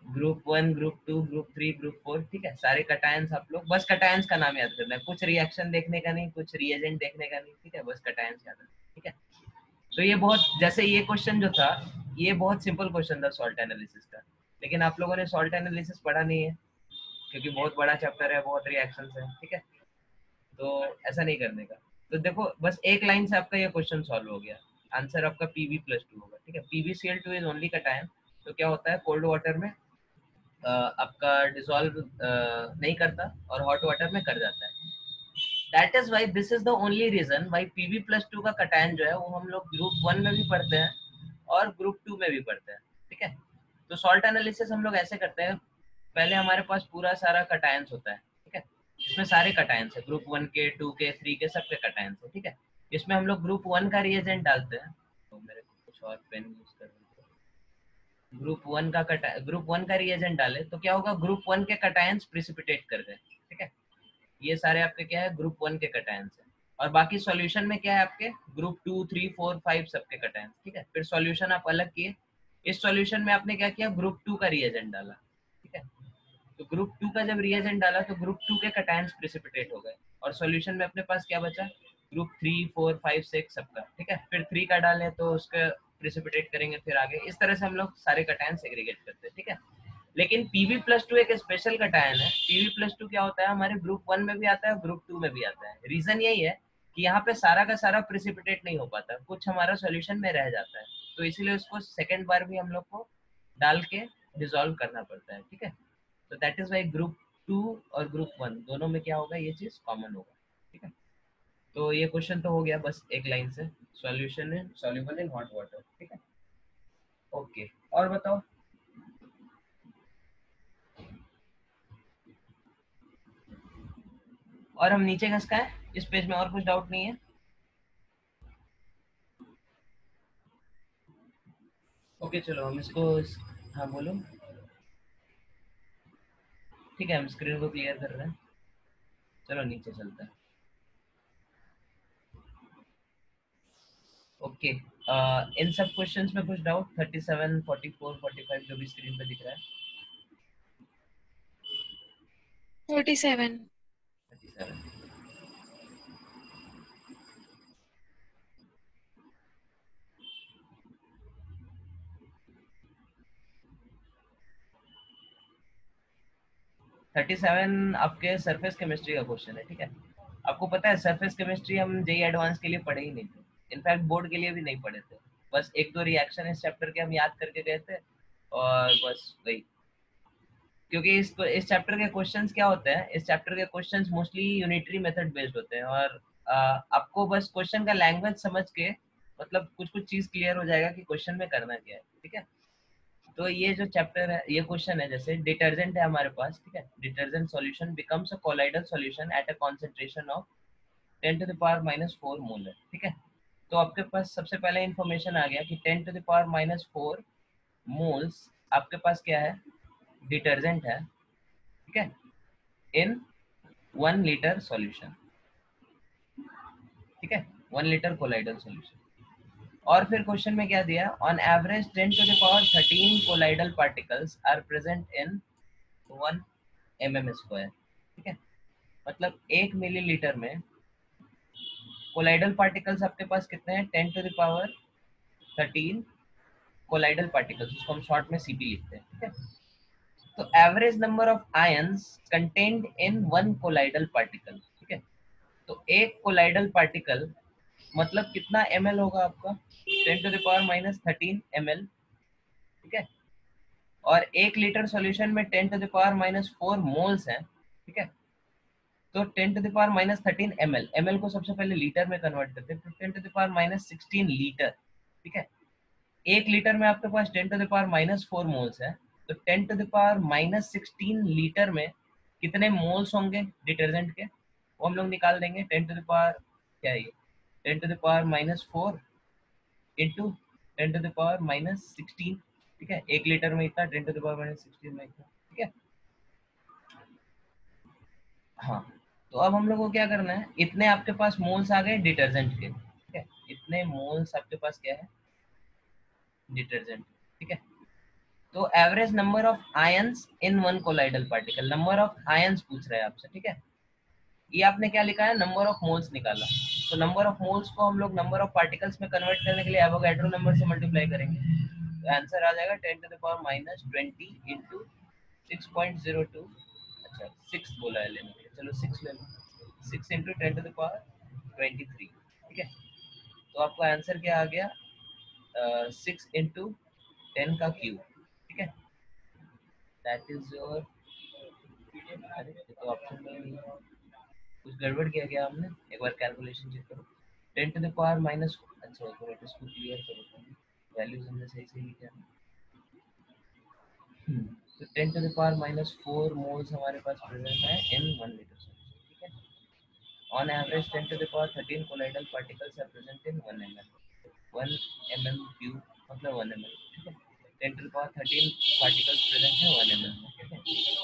Group 1 group 2 group 3 group 4, ठीक है? सारे कटायंस आप लोग, बस कटायंस का नाम याद करना है, कुछ रिएक्शन देखने का नहीं, कुछ रिएजेंट देखने का नहीं, ठीक है? बस कटायंस याद रखना, ठीक है? तो ये बहुत, जैसे ये क्वेश्चन जो था ये बहुत सिंपल क्वेश्चन था सॉल्ट एनालिसिस का, लेकिन आप लोगों ने सॉल्ट एनालिसिस पढ़ा नहीं है क्योंकि बहुत बड़ा चैप्टर है, बहुत रिएक्शंस है, ठीक है? तो ऐसा नहीं करने का। तो देखो बस एक लाइन से आपका ये क्वेश्चन सॉल्व हो गया, आंसर आपका Pb+2 होगा, ठीक है? PbCl2 is only cation. तो क्या होता है, कोल्ड वाटर में आपका डिसॉल्व नहीं करता और हॉट वाटर में कर जाता है। That is why, this is the only reason why Pb+2 का कटायन जो है वो हम लोग ग्रुप 1 में भी पढ़ते हैं और ग्रुप 2 में भी पढ़ते हैं, ठीक है? तो सॉल्ट एनालिसिस हम लोग ऐसे करते हैं, पहले हमारे पास पूरा सारा कटायंस होता है, ठीक है? इसमें सारे कटायंस है, ग्रुप 1 के 2 के 3 के सबके कटायंस है, ठीक है? इसमें हम लोग ग्रुप 1 का रिएजेंट डालते हैं। तो मेरे को कुछ और पेन यूज कर ग्रुप 1 का रिएजेंट डाले तो क्या होगा, ग्रुप 1 के कटायंस प्रिसिपिटेट कर गए, ठीक है? ये सारे आपके क्या है, ग्रुप 1 के कटायंस है। और बाकी सॉल्यूशन में क्या है आपके, ग्रुप 2 3 4 5 सबके कटायंस, ठीक है? फिर सॉल्यूशन आप अलग किए, इस सॉल्यूशन में आपने क्या किया, ग्रुप 2 का रिएजेंट डाला, ठीक है? तो ग्रुप 2 का जब रिएजेंट डाला तो ग्रुप 2 के कटायंस प्रिसिपिटेट हो गए और सॉल्यूशन में अपने पास क्या बचा, ग्रुप 3 4 5 6 सबका, ठीक है? फिर 3 का डालें तो उसका प्रिसिपिटेट करेंगे, फिर आगे इस तरह से हम लोग सारे कटायंस सेग्रीगेट करते हैं, ठीक है? लेकिन Pb+2 एक स्पेशल कटायन है। Pb+2 क्या होता है, हमारे ग्रुप 1 में भी आता है, ग्रुप 2 में भी आता है। रीजन यही है कि यहाँ पे सारा का सारा प्रिसिपिटेट नहीं हो पाता, कुछ हमारा सॉल्यूशन में रह जाता है, तो इसीलिए उसको सेकेंड बार भी हम लोग को डाल के डिसॉल्व करना पड़ता है, ठीक है? तो दैट इज वाई ग्रुप 2 और ग्रुप 1 दोनों में क्या होगा, ये चीज कॉमन होगा, ठीक है? तो ये क्वेश्चन तो हो गया बस एक लाइन से, solution in soluble in hot water, ठीक है? ओके, और बताओ। और हम नीचे घस का है, इस पेज में और कुछ डाउट नहीं है? ओके चलो हम इसको हाँ बोलो। ठीक है, हम स्क्रीन को क्लियर कर रहे हैं, चलो नीचे चलते हैं। ओके, इन सब क्वेश्चंस में कुछ डाउट, 37 44 45 जो भी स्क्रीन पे दिख रहा है? 37. 37। थर्टी सेवन आपके सरफेस केमिस्ट्री का क्वेश्चन है, ठीक है? आपको पता है सरफेस केमिस्ट्री हम जेई एडवांस के लिए पढ़े ही नहीं थे, इनफैक्ट बोर्ड के लिए भी नहीं पढ़े थे। बस एक दो रिएक्शन इस चैप्टर के हम याद करके गए थे और बस वही। क्योंकि इस चैप्टर के क्वेश्चंस क्या होते हैं, इस चैप्टर के questions mostly unitary method based होते हैं और आपको बस क्वेश्चन का लैंग्वेज समझ के मतलब कुछ कुछ चीज क्लियर हो जाएगा कि क्वेश्चन में करना क्या है, ठीक है? तो ये जो चैप्टर है, ये क्वेश्चन है, जैसे डिटर्जेंट है हमारे पास, ठीक है? Detergent solution becomes a colloidal solution at a concentration of 10⁻⁻⁴ molar, ठीक है? तो आपके पास सबसे पहले इंफॉर्मेशन आ गया कि 10 to the power minus 4 moles आपके पास क्या है, डिटर्जेंट है, ठीक है, इन 1 लीटर सॉल्यूशन, ठीक है, 1 लीटर कोलाइडल सॉल्यूशन। और फिर क्वेश्चन में क्या दिया, on average 10 to the power 13 colloidal particles are present in 1 mm², ठीक है, मतलब 1 मिलीलीटर में कोलाइडल पार्टिकल्स आपके पास कितने हैं, 10 to the power 13 colloidal particles, उसको हम शॉर्ट में सीपी लिखते हैं, ठीक है। तो average number of ions contained in 1 colloidal particle, ठीक है, तो एक कोलाइडल पार्टिकल मतलब कितना ml होगा आपका, 10 to the power minus 13 ml, ठीक है, और 1 लीटर सॉल्यूशन में 10 to the power minus 4 moles हैं, ठीक है, तो 10 to the power minus 13 ml को सबसे पहले लीटर में कन्वर्ट करते हैं, तो 10 to the power minus 16 litre, ठीक है, 1 लीटर में आपके पास 10 to the power minus 4 moles है, तो 10 to the power minus 16 litre में कितने मोल्स होंगे डिटर्जेंट के, वो हम लोग निकाल देंगे। 10 टू द पावर क्या है ये, 10 to the power minus 4 into 10 to the power minus 16, ठीक है, 1 लीटर में इतना, 10 टू द पावर माइनस 16 में इतना, ठीक है। हाँ, तो अब हम लोग को क्या करना है, इतने आपके पास मोल्स आ गए डिटर्जेंट के, ठीक है, इतने मोल्स आपके पास क्या है, डिटर्जेंट, ठीक है। तो average number of ions in 1 colloidal particle, number of ions पूछ रहा है आपसे, ठीक है, ये आपने क्या लिखा है, नंबर ऑफ मोल्स निकाला, तो नंबर ऑफ मोल्स को हम लोग नंबर ऑफ पार्टिकल्स में कन्वर्ट करने के लिए एवोगैड्रो नंबर से मल्टीप्लाई करेंगे, तो आंसर आ जाएगा 10 to the power minus 20 into 6.02, अच्छा 6 बोला है लेने के लिए, चलो 6 ले लो, 6 इंटू 10 टू द पावर 23, ठीक है, तो आपका आंसर क्या आ गया, 6 इंटू 10 का क्यूब, ठीक है, दैट इज योर, अरे ये तो ऑप्शन में नहीं है, कुछ गड़बड़ किया गया हमने, एक बार कैलकुलेशन चेक करो, 10 टू द पावर माइनस, अच्छा एक मिनट इसको क्लियर करो, वैल्यूज हमने सही सही लिखा है। तो 10 to the power minus 4 moles हमारे पास प्रेजेंट है इन 1 लीटर सॉल्यूशन, ठीक है, on average 10 to the power 13 colloidal particles are present in 1 ml, 1 mm cube मतलब 1 ml, ठीक है, 10 to the power 13 particles present है 1 ml में, ठीक है,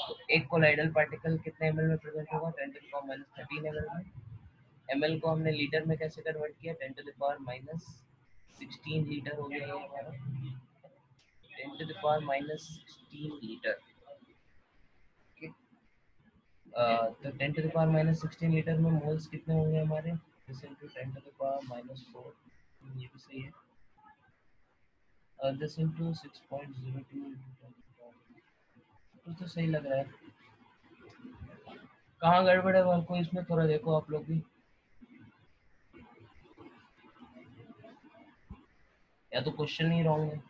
तो एक कोलाइडल पार्टिकल कितने ml में प्रेजेंट होगा, 10 to the power minus 13 ml में, ml को हमने लीटर में कैसे कन्वर्ट किया, 10 to the power minus 16 litre हो गया ये हमारा, 10 to the power minus 16 litre, ठीक है, तो 10 to the power minus 16 litre में मोल्स कितने होंगे हमारे, this into 10 to the power minus 4, ये भी सही है, दिस इनटू 6.02 तो सही लग रहा है, कहाँ गड़बड़ है हमको इसमें थोड़ा देखो आप लोग भी, या तो क्वेश्चन ही रॉन्ग है।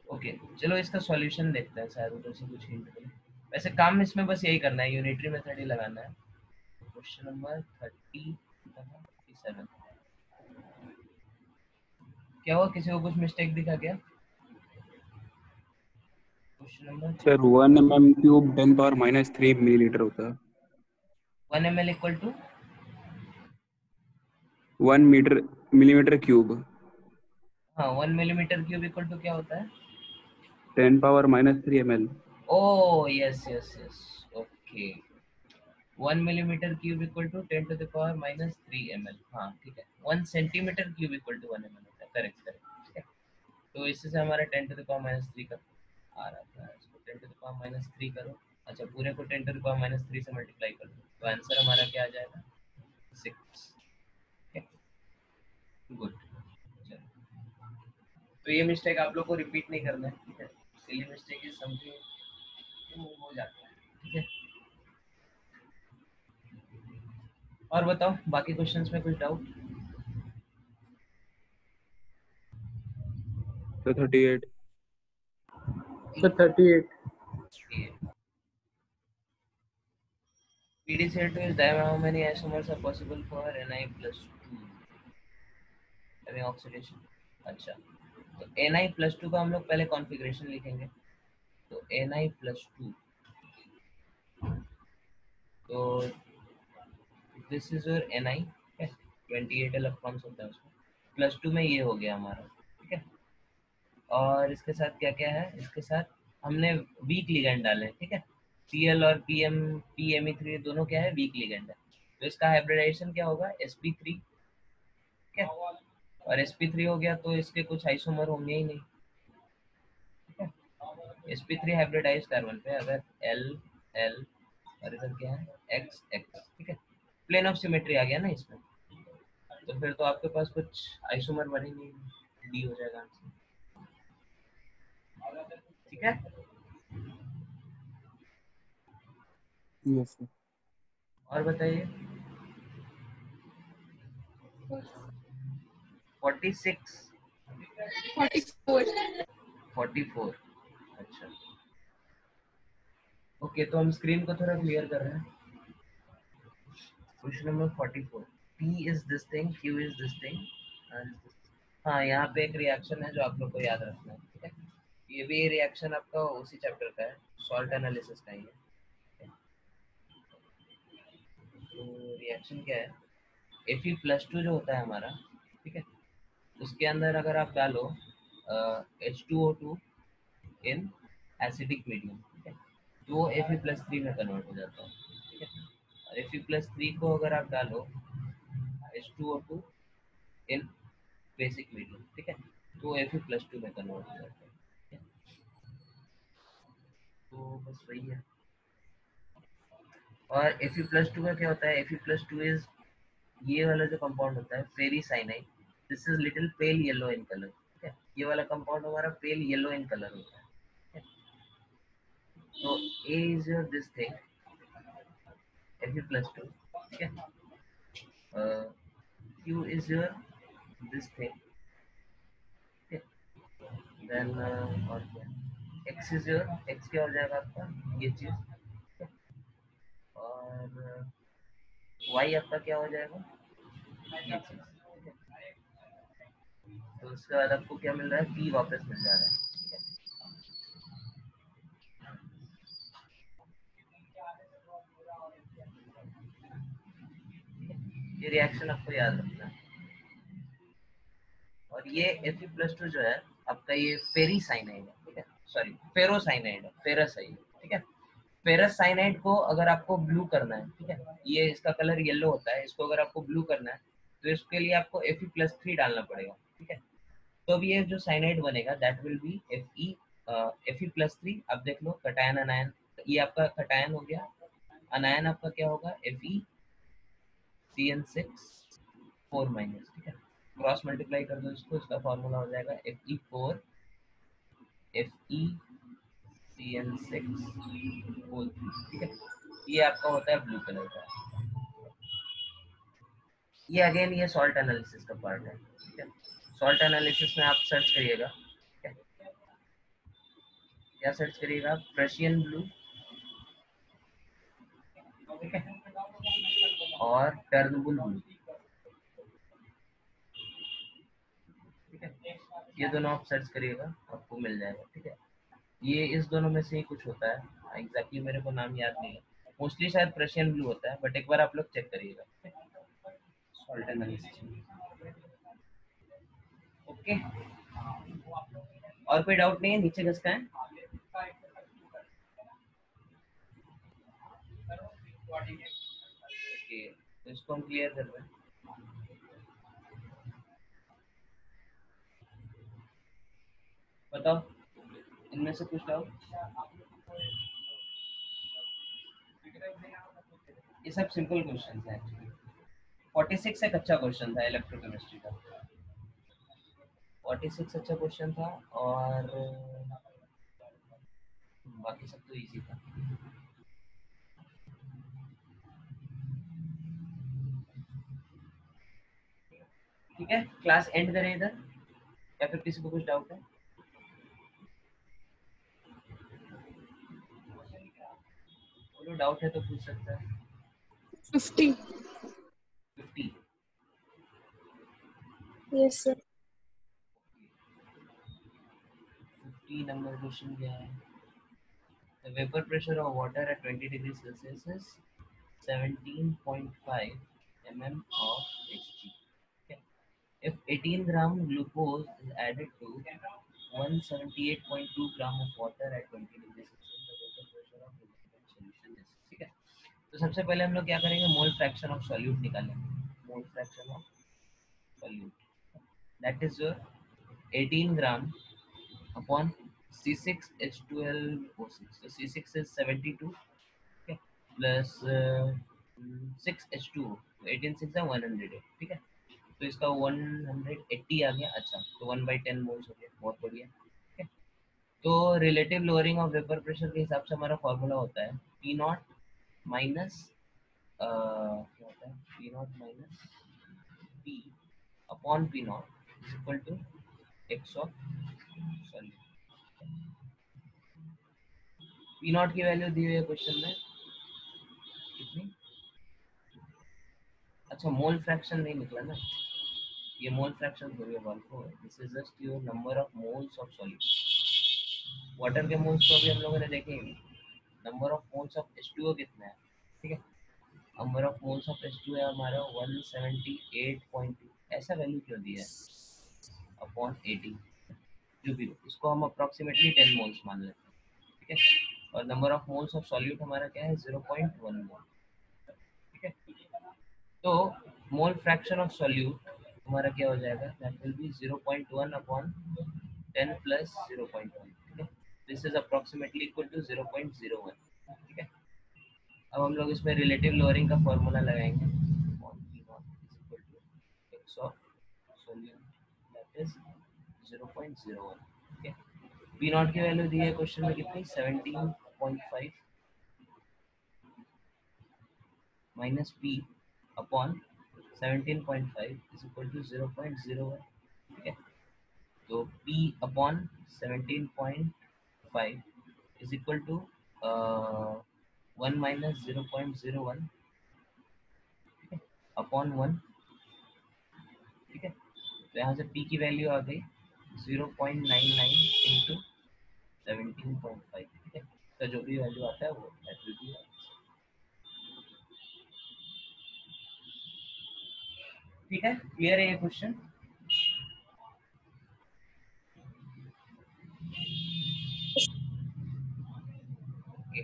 ओके चलो इसका सॉल्यूशन देखते हैं, शायद उधर से कुछ हिंट मिले, वैसे काम इसमें बस यही करना है, यूनिटरी मेथड ही लगाना है। क्वेश्चन नंबर 37, क्या हुआ, किसी को कुछ मिस्टेक दिखा क्या, question number sir 1 mm³ 10 power minus 3 millilitre होता है, 1 ml equal to 1 millimetre cube, हाँ 1 मिलीमीटर क्यूब इक्वल टू क्या होता है, 10 power minus 3 ml। Oh yes yes yes, okay, 1 millimetre cube equal to 10 to the power minus 3 ml, हाँ ठीक है, 1 centimetre cube equal to 1 ml होता है, correct correct, ठीक है, तो इससे से हमारा 10 टू द पावर माइनस 3 का आ रहा था, इसको 10 टू द पावर माइनस 3 करो, अच्छा पूरे को 10 टू द पावर माइनस 3 से मल्टीप्लाई कर दो, तो आंसर हमारा क्या आ जाएगा, 6, गुड, चलो, तो ये मिस्टेक आप लोग को रिपीट नहीं करना है, ठीक है, सिली मिस्टेक इज समथिंग हो जाता है, ठीक है, और बताओ बाकी क्वेश्चंस में कुछ डाउट, तो 38। So 38. PdCl2 is diamond, how many isomers are possible for Ni plus 2 having oxidation, अच्छा तो Na+2 का हम लोग पहले कॉन्फ़िगरेशन लिखेंगे। तो Na+2, तो this is your Na, 28 electrons होता है उसमें, +2 में ये हो गया हमारा, ठीक है। और इसके साथ क्या क्या है, इसके साथ हमने वीक लिगेंड डाले, ठीक है। Cl और PMe3 दोनों क्या है, वीक लिगेंड है। तो इसका हाइब्रिडाइजेशन क्या होगा, sp3, ठीक है। और sp3 हो गया तो इसके कुछ आइसोमर होंगे ही नहीं, ठीक है। sp3 हाइब्रिडाइज कार्बन पे अगर L L और इधर क्या है X X, ठीक है। प्लेन ऑफ सिमेट्री आ गया ना इसमें, तो फिर तो आपके पास कुछ आइसोमर बने नहीं, डी हो जाएगा आंसर, ठीक है। Yes, sir. और बताइए 46 44. 44, अच्छा ओके। तो हम स्क्रीन को थोड़ा क्लियर कर रहे हैं। Question number 44, P is this thing, Q is this thing, हाँ यहाँ पे एक रिएक्शन है जो आप लोग को याद रखना है, ठीक है। ये भी रिएक्शन आपका उसी चैप्टर का है, सॉल्ट एनालिसिस का ही है। तो रिएक्शन क्या है, Fe+2 जो होता है हमारा, ठीक है, उसके अंदर अगर आप डालो H2O2 इन एसिडिक मीडियम, ठीक है, तो वो Fe+3 में कन्वर्ट हो जाता है, ठीक है। और Fe+3 को अगर आप डालो H2O2 इन बेसिक मीडियम, ठीक है, तो Fe+2 में कन्वर्ट हो जाता है, ठीक है? तो बस वही है। और Fe+2 का क्या होता है, Fe+2 इज ये वाला जो कंपाउंड होता है ferricyanide, this is little pale yellow in colour, ठीक है। ये वाला कंपाउंड हमारा पेल येलो इन कलर होता है, ठीक है? तो A is your this thing Fe+2, ठीक है। Q is your this thing, ठीक है। देन और क्या, X इज योर, X क्या हो जाएगा आपका ये चीज, ठीक है। और Y आपका क्या हो जाएगा ये चीज, ठीक है। तो उसके बाद आपको क्या मिल रहा है, P वापस मिल जा रहा है, ठीक है। ये रिएक्शन आपको याद रखना है। और ये Fe+2 जो है आपका ये फेरी साइनाइड है, ठीक है, सॉरी फेरोसाइनाइड है, फेरस है ये, ठीक है। फेरस साइनाइड को अगर आपको ब्लू करना है, ठीक है, ये इसका कलर येलो होता है, इसको अगर आपको ब्लू करना है तो इसके लिए आपको Fe+3 डालना पड़ेगा, ठीक है। तो अब ये जो साइनाइड बनेगा दैट विल बी Fe+3, अब देख लो कटायन अनायन, ये आपका कटायन हो गया, अनायन आपका क्या होगा FeCN6 4 माइनस, ठीक है। क्रॉस मल्टीप्लाई कर दो इसको, इसका फॉर्मूला हो जाएगा Fe4 FeCN6 होल 3, ठीक है। ये आपका होता है ब्लू कलर का। ये अगेन ये सॉल्ट एनालिसिस का पार्ट है, ठीक है। सॉल्ट एनालिसिस में आप सर्च करिएगा, ठीक है। क्या सर्च करिएगा आप, प्रशियन ब्लू, ठीक है, और टर्नबुल ब्लू, ठीक है। ये दोनों आप सर्च करिएगा, आपको मिल जाएगा, ठीक है। ये इस दोनों में से ही कुछ होता है, एग्जैक्टली मेरे को नाम याद नहीं है, मोस्टली शायद प्रशियन ब्लू होता है, बट एक बार आप लोग चेक करिएगा, सॉल्ट एनालिसिस में, ओके। और कोई डाउट नहीं है, नीचे घसका है, ओके। तो इसको हम क्लियर कर रहे हैं। बताओ इनमें से कुछ डाउट, ये सब सिंपल क्वेश्चन है एक्चुअली। 46 एक अच्छा क्वेश्चन था इलेक्ट्रोकेमिस्ट्री का, 46 अच्छा क्वेश्चन था, और बाकी सब तो इजी था। ठीक है, क्लास एंड करें इधर, या फिर किसी को कुछ डाउट है? बोलो डाउट है तो पूछ सकता है। 50. 50, Yes, sir. नंबर क्वेश्चन क्या है? The vapor pressure of water at 20 degrees Celsius is 17.5 mm of Hg. Okay. If 18 gram glucose is added to 178.2 gram of water at 20 degrees Celsius, the vapor pressure of liquid solution is. ठीक है, तो सबसे पहले हम लोग क्या करेंगे, mole fraction of solute निकालेंगे. Mole fraction of solute, that is your 18 gram upon C6H12O6. So C6 is 72, okay, plus 6H2O, 18 6 है 108, ठीक है, तो इसका 180 आ गया. अच्छा, तो 1/10 मोल्स हो गया, बहुत बढ़िया. ठीक है, तो relative lowering of vapour pressure के हिसाब से हमारा फॉर्मूला होता है पी नॉट माइनस क्या होता है, P not minus P upon P not is equal to X of solute. P not की वैल्यू दी हुई है क्वेश्चन में कितनी? अच्छा, मोल फ्रैक्शन नहीं निकला ना, ये मोल फ्रैक्शन थोड़ी है बालको, this is just your number of moles of solute. Water के मोल्स तो अभी हम लोगों ने देखे ही नहीं. Number of moles of H2O कितना है? ठीक है, number of moles of H2 है हमारा 178.2. ऐसा वैल्यू क्यों दिया है अपॉन 80, जो भी हो, इसको हम अप्रॉक्सीमेटली 10 मोल्स मान लेते हैं. ठीक है, और number of moles of solute हमारा क्या है, 0.1 मोल. ठीक है, तो मोल फ्रैक्शन ऑफ सॉल्यूट हमारा क्या हो जाएगा, that will be 0.1 upon 10 plus 0.1. ठीक है, this is approximately equal to 0.01. ठीक है, अब हम लोग इसमें रिलेटिव लोअरिंग का फॉर्मूला लगाएंगे, x of solute that is 0.01. ठीक है, पी नॉट की वैल्यू दी है क्वेश्चन में कितनी, 17.5 minus P upon 17.5 is equal to 0.01. ठीक है, तो p upon 17.5 is equal to 1 minus 0.01, ठीक है, अपॉन 1. ठीक है, तो यहाँ से p की वैल्यू आ गई 0.99 इंटू 17.5. ठीक है, तो जो भी वैल्यू आता है वो दैट विल बी. ठीक है, क्लियर है ये क्वेश्चन? ओके,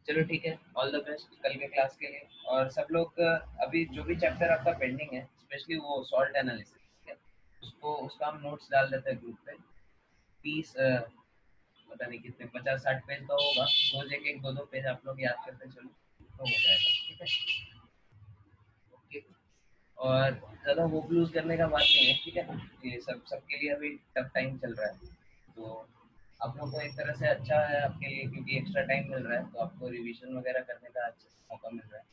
चलो ठीक है, ऑल द बेस्ट कल के क्लास के लिए. और सब लोग अभी जो भी चैप्टर आपका पेंडिंग है, स्पेशली वो सॉल्ट एनालिसिस, ठीक है, उसका हम नोट्स डाल देते हैं ग्रुप पे. 30 पता नहीं कितने 50-60 पेज का होगा, रोज एक एक 2-2 पेज आप लोग याद करते चलो तो हो जाएगा. ठीक है, ओके, और ज़्यादा होप लूज करने का बात नहीं है. ठीक है, ये सबके लिए अभी टफ टाइम चल रहा है, तो आप लोग को एक तरह से अच्छा है आपके लिए, क्योंकि एक्स्ट्रा टाइम मिल रहा है, तो आपको रिवीजन वगैरह करने का अच्छा मौका मिल रहा है.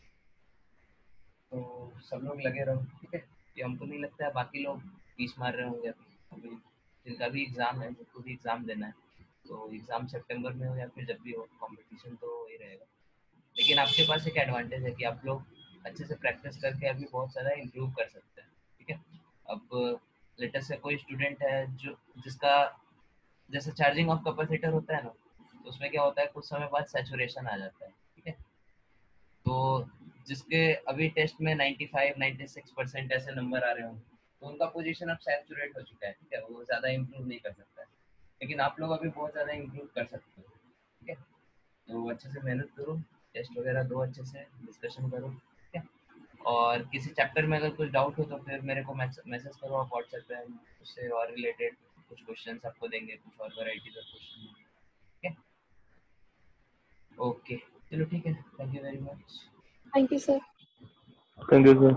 तो सब लोग लगे रहो. ठीक है, ये हमको नहीं लगता है बाकी लोग पीस मार रहे होंगे अभी, जिनका भी एग्ज़ाम है, जिनको भी एग्ज़ाम देना है, तो एग्ज़ाम सितंबर में हो या फिर जब भी हो, कंपटीशन तो ही रहेगा. लेकिन आपके पास एक एडवांटेज है कि आप लोग अच्छे से प्रैक्टिस करके अभी बहुत ज़्यादा इम्प्रूव कर सकते हैं. ठीक है, अब लेटेस्ट से कोई स्टूडेंट है जो जिसका जैसे चार्जिंग ऑफ कैपेसिटर होता है ना, तो उसमें क्या होता है, कुछ समय बाद सैचुरेशन आ जाता है. ठीक है, तो जिसके अभी टेस्ट में 95-96% ऐसे नंबर आ रहे हों, तो उनका पोजीशन अब सैचुरेट हो चुका है. ठीक है, वो ज़्यादा इम्प्रूव नहीं कर सकता है, लेकिन आप लोग अभी बहुत ज़्यादा इम्प्रूव कर सकते हो. ठीक है, तो अच्छे से मेहनत करो, टेस्ट वगैरह दो, अच्छे से डिस्कशन करो. ठीक है, और किसी चैप्टर में अगर कुछ डाउट हो तो फिर मेरे को मैसेज करो आप व्हाट्सएप पे, उससे और रिलेटेड कुछ क्वेश्चंस आपको देंगे, कुछ और वैरायटीज ऑफ क्वेश्चन. ठीक है, ओके, चलो ठीक है, thank you very much. Thank you, sir. Thank you, sir.